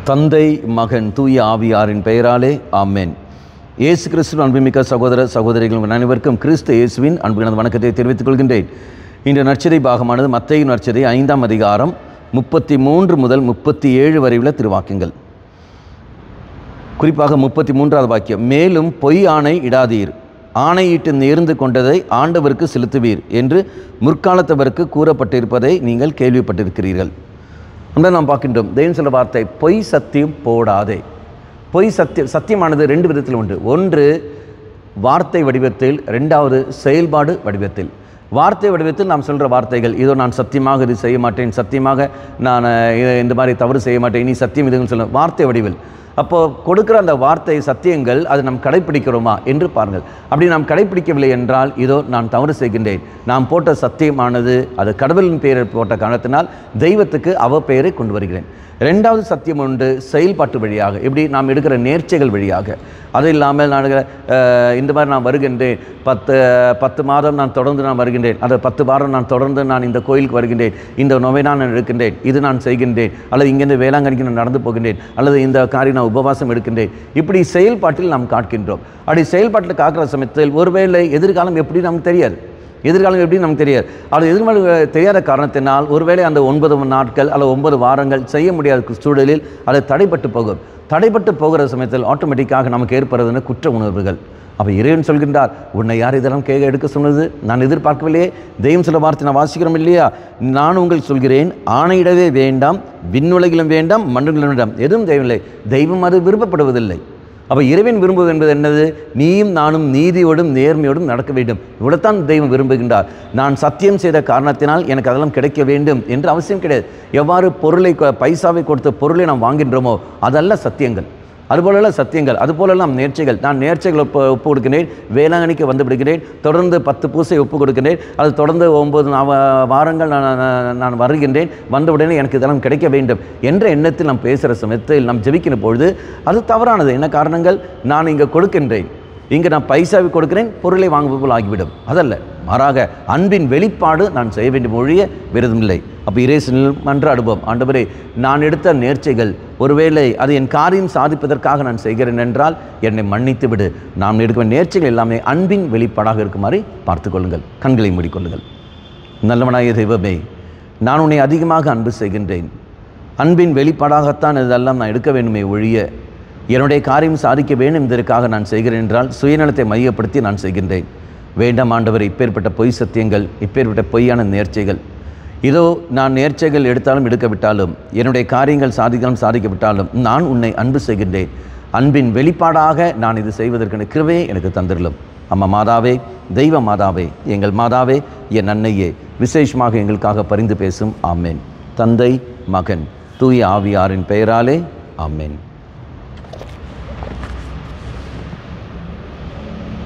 தந்தை மகன் தூய ஆவியாரின் பெயராலே ஆமென். இயேசு கிறிஸ்துவின் அன்புமிக்க சகோதர சகோதரிகள் அனைவருக்கும் கிறிஸ்து இயேசுவின் அன்புகளது வணக்கத்தை தெரிவித்துக் கொள்கின்றேன். இன்று நற்செய்தி பாகமானது மத்தேயு நற்செய்தி 5ஆம் அதிகாரம் 33 முதல் 37 வரை உள்ள திருவாக்கியங்கள். குறிப்பாக 33வது வாக்கியம், மேலும் பொய் ஆணை இடாதீர், ஆணையிட்டு நேர்ந்து கொண்டதை ஆண்டவருக்கு செலுத்துவீர் என்று முற்காலத்தவருக்கு கூறப்பட்டிருப்பதை நீங்கள் கேள்விப்பட்டிருக்கிறீர்கள். அந்த நாம் பார்க்கின்றோம். தெய்வம் சொல்ல வார்த்தை, பொய் சத்தியம் போடாதே. பொய் சத்தியமானது ரெண்டு விதத்தில் உண்டு. ஒன்று வார்த்தை வடிவத்தில், ரெண்டாவது செயல்பாடு வடிவத்தில். வார்த்தை வடிவத்தில் நாம் சொல்கிற வார்த்தைகள், இதோ நான் சத்தியமாக இது செய்ய மாட்டேன், சத்தியமாக நான் இந்த மாதிரி தவறு செய்ய மாட்டேன், நீ சத்தியம் இதுன்னு சொல்ல வார்த்தை வடிவில். அப்போது கொடுக்குற அந்த வார்த்தை சத்தியங்கள் அது நாம் கடைப்பிடிக்கிறோமா என்று பாருங்கள். அப்படி நாம் கடைப்பிடிக்கவில்லை என்றால், இதோ நான் தவறு செய்கின்றேன், நாம் போட்ட சத்தியமானது அது கடவுளின் பெயரை போட்ட காரணத்தினால் தெய்வத்துக்கு அவ பெயரை கொண்டு வருகிறேன். ரெண்டாவது சத்தியம் உண்டு, செயல்பாட்டு வழியாக, இப்படி நாம் எடுக்கிற நேர்ச்சைகள் வழியாக. அது இல்லாமல் நான் இந்த மாதிரி நான் வருகின்றேன், 10 மாதம் நான் தொடர்ந்து நான் வருகின்றேன், அதை 10 வாரம் நான் தொடர்ந்து நான் இந்த கோயிலுக்கு வருகின்றேன், இந்த நோவினா நான் எடுக்கின்றேன், இது நான் செய்கின்றேன், அல்லது இங்கேருந்து வேளாங்கண்ணிக்கு நான் நடந்து போகின்றேன், அல்லது இந்த காரியம் நான் உபவாசம் எடுக்கின்றேன், இப்படி செயல்பாட்டில் நாம் காட்கின்றோம். அப்படி செயல்பாட்டில் காக்கிற சமயத்தில் ஒருவேளை எதிர்காலம் எப்படி நமக்கு தெரியாது. எதிர்காலம் எப்படி நமக்கு தெரியாது. அது எதிர்காலம் தெரியாத காரணத்தினால் ஒருவேளை அந்த 9 நாட்கள் அல்லது 9 வாரங்கள் செய்ய முடியாத சூழலில் அது தடைப்பட்டு போகும். தடைப்பட்டு போகிற சமயத்தில் ஆட்டோமேட்டிக்காக நமக்கு ஏற்படுறதுன்னு குற்ற உணர்வுகள். அப்போ இறைவன் சொல்கின்றார், உன்னை யார் இதெல்லாம் எடுக்க சொன்னது? நான் எதிர்பார்க்கவில்லையே. தெய்வம் சில வார்த்தை நான் வாசிக்கிறோம் இல்லையா? நான் உங்களுக்கு சொல்கிறேன், ஆணையிடவே வேண்டாம், விண்ணுலகிலும் வேண்டாம், மண்ணுகளிலும் வேண்டாம், எதுவும் தெய்வமில்லை. தெய்வம் அது விருப்பப்படுவதில்லை. அப்போ இறைவன் விரும்புவது என்பது என்னது? நீயும் நானும் நீதியோடும் நேர்மையோடும் நடக்க வேண்டும். இவ்வளோத்தான் தெய்வம் விரும்புகின்றார். நான் சத்தியம் செய்த காரணத்தினால் எனக்கு அதெல்லாம் கிடைக்க வேண்டும் என்று அவசியம் கிடையாது. எவ்வாறு பொருளை பைசாவை கொடுத்த பொருளை நாம் வாங்கின்றோமோ அதல்ல சத்தியங்கள். அதுபோலெல்லாம் சத்தியங்கள், அதுபோலெல்லாம் நேர்ச்சைகள். நான் நேர்ச்சைகள் ஒப்பு கொடுக்கிறேன், வேளாங்கண்ணிக்கு வந்து விடுகிறேன், தொடர்ந்து 10 பூசை ஒப்பு கொடுக்கிறேன், அது தொடர்ந்து 9 வாரங்கள் நான் வருகின்றேன், வந்தவுடனே எனக்கு இதெல்லாம் கிடைக்க வேண்டும் என்ற எண்ணத்தில் நாம் பேசுகிற சமயத்தில் நாம் ஜெபிக்கிற பொழுது அது தவறானது. என்ன காரணங்கள்? நான் இங்கே கொடுக்கின்றேன், இங்கே நான் பைசாவை கொடுக்கிறேன், பொருளை வாங்குவது ஆகிவிடும். அதல்ல, மாறாக அன்பின் வெளிப்பாடு நான் செய்ய வேண்டும் ஒழிய விரதமில்லை. அப்போ இறைவனில் மன்ற அனுபவம், ஆண்டவரே நான் எடுத்த நேர்ச்சைகள் ஒருவேளை அது என் காரியம் சாதிப்பதற்காக நான் செய்கிறேன் என்றால் என்னை மன்னித்து விடு. நாம் எடுக்கிற நேர்ச்சைகள் எல்லாமே அன்பின் வெளிப்பாடாக இருக்குமாறு பார்த்து கொள்ளுங்கள். கண்களை மூடிக்கொள்ளுங்கள். நல்லவனாய தெய்வமே, நான் உன்னை அதிகமாக அன்பு செய்கின்றேன். அன்பின் வெளிப்பாடாகத்தான் இதெல்லாம் நான் எடுக்க வேண்டுமே ஒழிய என்னுடைய காரியம் சாதிக்க வேண்டும் என்பதற்காக நான் செய்கிறேன் என்றால் சுயநலத்தை மையப்படுத்தி நான் செய்கின்றேன். வேண்டாம் ஆண்டவர், இப்பேற்பட்ட பொய் சத்தியங்கள், இப்பேற்பட்ட பொய்யான நேர்ச்சைகள், இதோ நான் நேர்ச்சைகள் எடுத்தாலும் எடுக்கவிட்டாலும், என்னுடைய காரியங்கள் சாதிக்கப்பட்டாலும் நான் உன்னை அன்பு செய்கின்றேன். அன்பின் வெளிப்பாடாக நான் இது செய்வதற்கான கிருபையை எனக்கு தந்திரலும். அம்மா மாதாவே, தெய்வ மாதாவே, எங்கள் மாதாவே, என் அன்னையே, விசேஷமாக எங்களுக்காக பரிந்து பேசும். ஆமேன். தந்தை மகன் தூய ஆவியாரின் பெயராலே ஆமேன்.